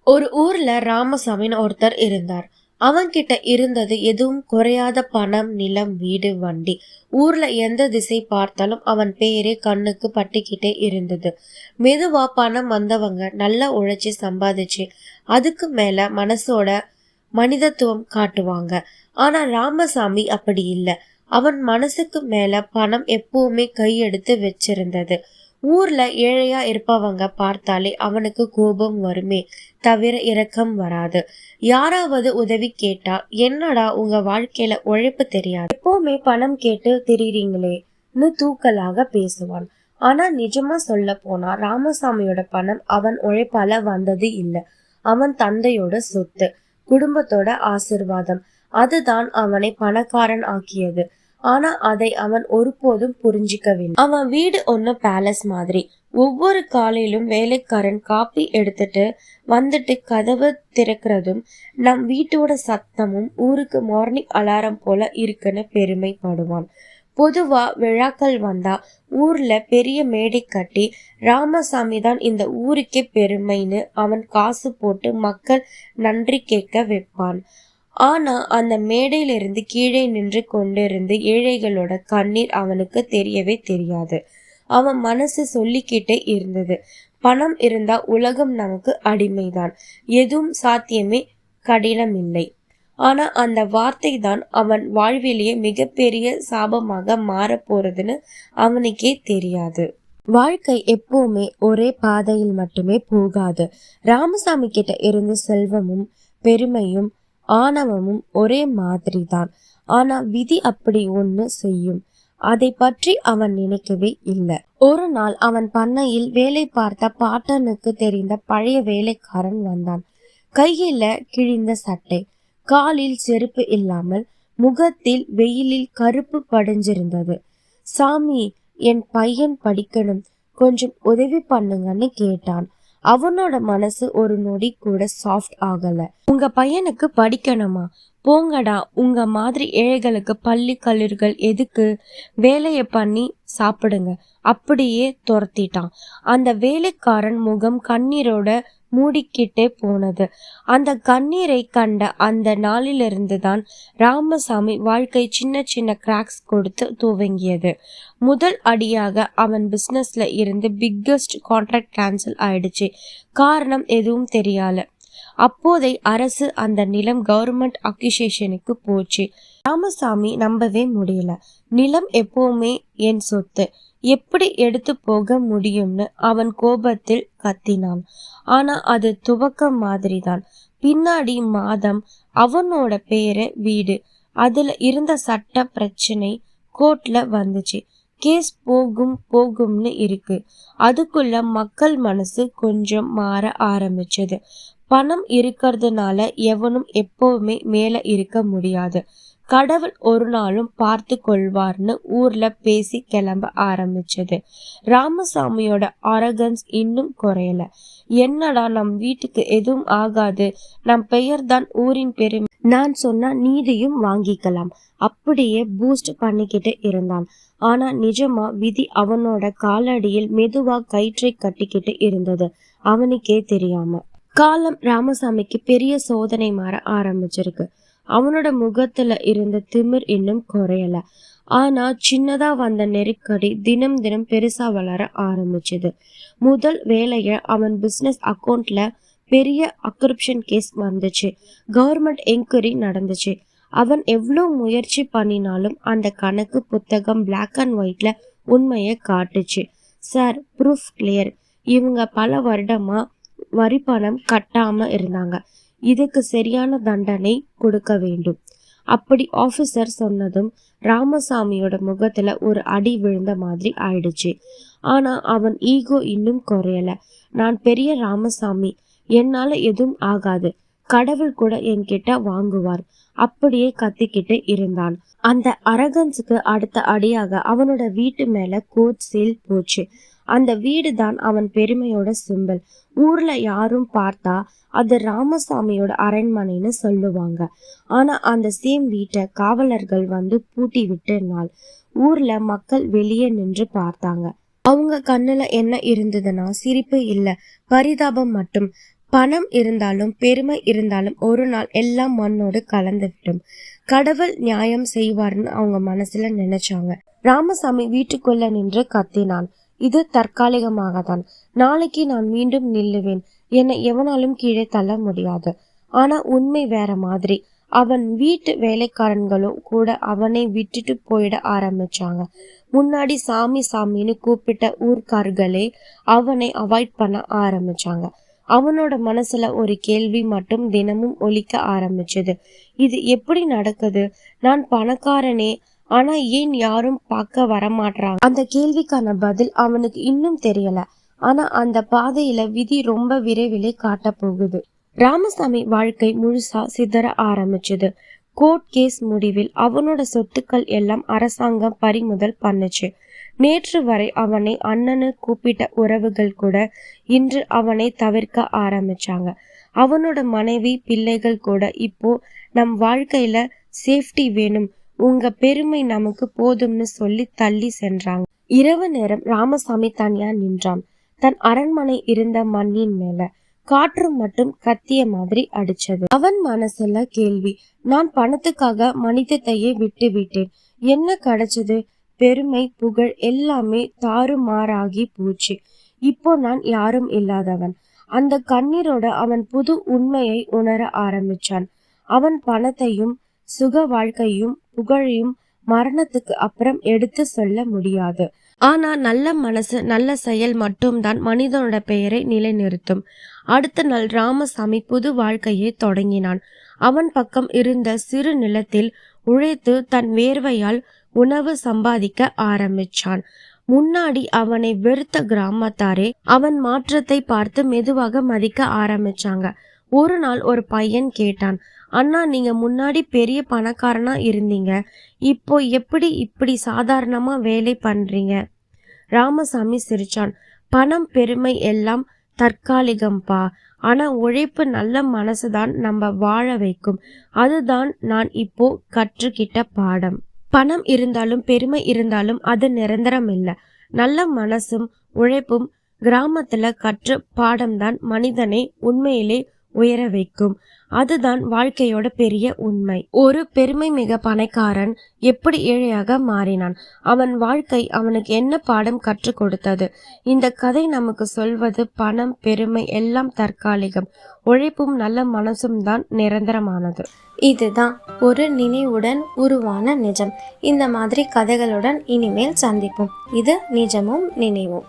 ஒரு ஊர்ல ராமசாமின்னு ஒருத்தர் இருந்தார். அவன்கிட்ட இருந்தது எதுவும் குறையாத பணம், நிலம், வீடு, வண்டி. ஊர்ல எந்த திசை பார்த்தாலும் அவன் பேரே கண்ணுக்கு பட்டுக்கிட்டே இருந்தது. மெதுவா பணம் வந்தவங்க நல்லா உழைச்சி சம்பாதிச்சு அதுக்கு மேல மனசோட மனிதத்துவம் காட்டுவாங்க. ஆனா ராமசாமி அப்படி இல்ல. அவன் மனசுக்கு மேல பணம் எப்பவுமே கையெடுத்து வச்சிருந்தது. ஊர்ல ஏழையா இருப்பவங்க பார்த்தாலே அவனுக்கு கோபம் வருமே தவிர இரக்கம் வராது. யாராவது உதவி கேட்டா, என்னடா உங்க வாழ்க்கையில உழைப்பு தெரியாது, எப்பவுமே பணம் கேட்டு திரிறீங்களேன்னு தூக்கலாக பேசுவான். ஆனா நிஜமா சொல்ல போனா ராமசாமியோட பணம் அவன் உழைப்பால வந்தது இல்ல. அவன் தந்தையோட சொத்து, குடும்பத்தோட ஆசிர்வாதம். அதுதான் அவனை பணக்காரன் ஆக்கியது. ஆனா அதை அவன் ஒருபோதும் புரிஞ்சிக்கவில்லை. அவன் வீடு ஒன்னு பேலஸ் மாதிரி. ஒவ்வொரு காலையிலும் வேலைக்காரன் காப்பி எடுத்துட்டு வந்துட்டு கதவை திறக்கிறதும் நம் வீட்டோட சத்தமும் ஊருக்கு மார்னிங் அலாரம் போல இருக்குன்னு பெருமைப்படுவான். பொதுவா விழாக்கள் வந்தா ஊர்ல பெரிய மேடை கட்டி ராமசாமி தான் இந்த ஊருக்கே பெருமைன்னு அவன் காசு போட்டு மக்கள் நன்றி கேட்க வைப்பான். ஆனா அந்த மேடையிலிருந்து கீழே நின்று கொண்டிருந்து ஏழைகளோட கண்ணீர் அவனுக்கு தெரியவே தெரியாது. அவன் மனசு சொல்லிக்கிட்டே இருந்தது, பணம் இருந்தா உலகம் நமக்கு அடிமைதான், எதுவும் சாத்தியமே கடினமில்லை. ஆனா அந்த வார்த்தை தான் அவன் வாழ்விலேயே மிகப்பெரிய சாபமாக மாற போறதுன்னு அவனுக்கே தெரியாது. வாழ்க்கை எப்பவுமே ஒரே பாதையில் மட்டுமே போகாது. ராமசாமி கிட்ட இருந்த செல்வமும் பெருமையும் ஆணவமும் ஒரே மாதிரி தான். ஆனா விதி அப்படி ஒண்ணு செய்யும். அதை பற்றி அவன் நினைக்கவே இல்லை. ஒரு நாள் அவன் பண்ணையில் வேலை பார்த்த பாட்டனுக்கு தெரிந்த பழைய வேலைக்காரன் வந்தான். கையில கிழிந்த சட்டை, காலில் செருப்பு இல்லாமல், முகத்தில் வெயிலில் கருப்பு படிஞ்சிருந்தது. சாமி, என் பையன் படிக்கணும், கொஞ்சம் உதவி பண்ணுங்கன்னு கேட்டான். அவனோட மனசு ஒரு நொடி கூட சாஃப்ட் ஆகல. உங்க பையனுக்கு படிக்கணுமா? போங்கடா, உங்க மாதிரி ஏழைகளுக்கு பள்ளி கல்லூரிகள் எதுக்கு? வேலைய பண்ணி சாப்பிடுங்க, அப்படியே துரத்திட்டான். அந்த வேலைக்காரன் முகம் கண்ணீரோட மூடிக்கிட்டே போனது. அந்த கண்ணீரை கண்ட அந்த நாளிலிருந்து தான் ராமசாமி வாழ்க்கை சின்ன சின்ன கிராக்ஸ் கொடுத்து துவங்கியது. முதல் அடியாக அவன் பிசினஸ்ல இருந்து பிக்கஸ்ட் கான்ட்ராக்ட் கேன்சல் ஆயிடுச்சு. காரணம் எதுவும் தெரியல. அப்போதை அரசு அந்த நிலம் கவர்மெண்ட் அக்யூசேஷனுக்கு போச்சு. ராமசாமி நம்பவே முடியல. நிலம் எப்பவுமே என் சொத்து, எப்படி எடுத்து போக முடியும்னு அவன் கோபத்தில் கத்தினான். ஆனா அது துவக்கம் மாதிரிதான். பின்னாடி மாதம் அவனோட பேரு வீடு, அதுல இருந்த சட்ட பிரச்சனை கோர்ட்ல வந்துச்சு. கேஸ் போகும்னு இருக்கு. அதுக்குள்ள மக்கள் மனசு கொஞ்சம் மாற ஆரம்பிச்சது. பணம் இருக்கிறதுனால எவனும் எப்பவுமே மேல இருக்க முடியாது, கடவுள் ஒரு நாளும் பார்த்து கொள்வார்னு ஊர்ல பேசி கிளம்ப ஆரம்பிச்சது. ராமசாமியோட அரகன்ஸ் இன்னும் குறையல. என்னடா, நம் வீட்டுக்கு எதுவும் ஆகாது, நம் பெயர் தான் ஊரின் பெருமை, நான் சொன்னா நீதியும் வாங்கிக்கலாம், அப்படியே பூஸ்ட் பண்ணிக்கிட்டு இருந்தான். ஆனா நிஜமா விதி அவனோட காலடியில் மெதுவா கயிற்றை கட்டிக்கிட்டு இருந்தது, அவனுக்கே தெரியாம. காலம் ராமசாமிக்கு பெரிய சோதனை மாற ஆரம்பிச்சிருக்கு. அவனோட முகத்துல இருந்த திமிர் இன்னும் குறையல. ஆனா சின்னதா வந்த நெருக்கடி தினம் தினம் பெருசா வளர ஆரம்பிச்சது. முதல் வேலைய அவன் பிசினஸ் அக்கௌண்ட்ல பெரிய அக்ரிப்ஷன் கேஸ் வந்துச்சு. கவர்மெண்ட் என்கொயரி நடந்துச்சு. அவன் எவ்வளவு முயற்சி பண்ணினாலும் அந்த கணக்கு புத்தகம் பிளாக் அண்ட் ஒயிட்ல உண்மையை காட்டுச்சு. சார், ப்ரூஃப் கிளியர், இவங்க பல வருடமா வரி பணம் கட்டாம இருந்தாங்க, இதுக்கு சரியான தண்டனை கொடுக்க வேண்டும். அப்படி ஆபீசர் சொன்னதும் ராமசாமியோட முகத்துல ஒரு அடி விழுந்த மாதிரி ஆயிடுச்சு. ஆனா அவன் ஈகோ இன்னும் குறையல. நான் பெரிய ராமசாமி, என்னால எதுவும் ஆகாது, கடவுள் கூட என்கிட்ட வாங்குவார், அப்படியே கத்திக்கிட்டு இருந்தான். அந்த அரகன்ஸுக்கு அடுத்த அடியாக அவனோட வீட்டு மேல கோர்ட் சீல் போச்சு. அந்த வீடு தான் அவன் பெருமையோட சிம்பிள். ஊர்ல யாரும் பார்த்தா அது ராமசாமியோட அரண்மனைன்னு சொல்லுவாங்க. ஆனா அந்த சேம் வீட்டை காவலர்கள் வந்து பூட்டி விட்ட நாள் ஊர்ல மக்கள் வெளியே நின்று பார்த்தாங்க. அவங்க கண்ணுல என்ன இருந்ததுன்னா சிரிப்பு இல்ல, பரிதாபம் மட்டும். பணம் இருந்தாலும் பெருமை இருந்தாலும் ஒரு நாள் எல்லாம் மண்ணோடு கலந்து விடும். கடவுள் நியாயம் செய்வார்னு அவங்க மனசுல நினைச்சாங்க. ராமசாமி வீட்டுக்குள்ள நின்று கத்தினான். இது தற்காலிகமாக தான். நாளைக்கு நான் மீண்டும் நில்லுவேன். என்னை எவனாலும் கீழே தள்ள முடியாது. ஆனா உண்மை வேற மாதிரி. அவன் வீட்டு வேலைக்காரன்களோ கூட அவனை விட்டுட்டு போயிட ஆரம்பிச்சாங்க. முன்னாடி சாமி சாமின்னு கூப்பிட்ட ஊர்க்காரர்களே அவனை அவாய்ட் பண்ண ஆரம்பிச்சாங்க. அவனோட மனசுல ஒரு கேள்வி மட்டும் தினமும் ஒலிக்க ஆரம்பிச்சது. இது எப்படி நடக்குது? நான் பணக்காரனே, ஆனா ஏன் யாரும் பார்க்க வரமாட்டாங்க? அந்த கேள்விக்கான பதில் அவனுக்கு இன்னும் தெரியல. ஆனா அந்த பாதையில விதி ரொம்ப விரைவிலே காட்ட போகுது. ராமசாமி வாழ்க்கை முழுசா சிதற ஆரம்பிச்சது. கோர்ட் கேஸ் முடிவில் அவனோட சொத்துக்கள் எல்லாம் அரசாங்கம் பறிமுதல் பண்ணுச்சு. நேற்று வரை அவனை அண்ணனு கூப்பிட்ட உறவுகள் கூட இன்று அவனை தவிர்க்க ஆரம்பிச்சாங்க. அவனோட மனைவி பிள்ளைகள் கூட இப்போ நம் வாழ்க்கையில சேஃப்டி வேணும், உங்க பெருமை நமக்கு போதும்னு சொல்லி தள்ளி சென்றாங்க. இரவு நேரம் ராமசாமி தனியா நின்றான். தன் அரண்மனை இருந்த மண்ணின் மேல காற்று மட்டும் கத்திய மாதிரி அடிச்சது. அவன் மனசுல கேள்வி. நான் பணத்துக்காக மனிதத்தையே விட்டு விட்டேன். என்ன கிடைச்சது? பெருமை, புகழ் எல்லாமே தாறுமாறாகி போச்சு. இப்போ நான் யாரும் இல்லாதவன். அந்த கண்ணீரோட அவன் புது உண்மையை உணர ஆரம்பிச்சான். அவன் பணத்தையும் சுக வாழ்க்கையும் புகழையும் மரணத்துக்கு அப்புறம் எடுத்து சொல்ல முடியாது. ஆனா நல்ல மனசு, நல்ல செயல் மட்டும்தான் மனிதனோட பெயரை நிலைநிறுத்தும். அடுத்த நாள் ராமசாமி புது வாழ்க்கையை தொடங்கினான். அவன் பக்கம் இருந்த சிறு நிலத்தில் உழைத்து தன் வேர்வையால் உணவு சம்பாதிக்க ஆரம்பிச்சான். முன்னாடி அவனை வெறுத்த கிராமத்தாரே அவன் மாற்றத்தை பார்த்து மெதுவாக மதிக்க ஆரம்பிச்சாங்க. ஒரு நாள் ஒரு பையன் கேட்டான், அண்ணா, நீங்க முன்னாடி பெரிய பணக்காரனா இருந்தீங்க, இப்போ எப்படி இப்படி சாதாரணமா வேலை பண்றீங்க? ராமசாமி சிரிச்சான். பணம் பெருமை எல்லாம் தற்காலிகம்பா. ஆனா உழைப்பு நல்ல மனசுதான் நம்ம வாழ வைக்கும். அதுதான் நான் இப்போ கற்றுக்கிட்ட பாடம். பணம் இருந்தாலும் பெருமை இருந்தாலும் அது நிரந்தரம் இல்லை. நல்ல மனசும் உழைப்பும் கிராமத்துல கற்ற பாடம்தான் மனிதனை உண்மையிலே உயர வைக்கும். அதுதான் வாழ்க்கையோட பெரிய உண்மை. ஒரு பெருமை மிக பணக்காரன் எப்படி ஏழையாக மாறினான்? அவன் வாழ்க்கை அவனுக்கு என்ன பாடம் கற்றுக் கொடுத்தது? இந்த கதை நமக்கு சொல்வது பணம் பெருமை எல்லாம் தற்காலிகம், உழைப்பும் நல்ல மனசும் தான் நிரந்தரமானது. இதுதான் ஒரு நினைவுடன் உருவான நிஜம். இந்த மாதிரி கதைகளுடன் இனிமேல் சந்திப்போம். இது நிஜமும் நினைவும்.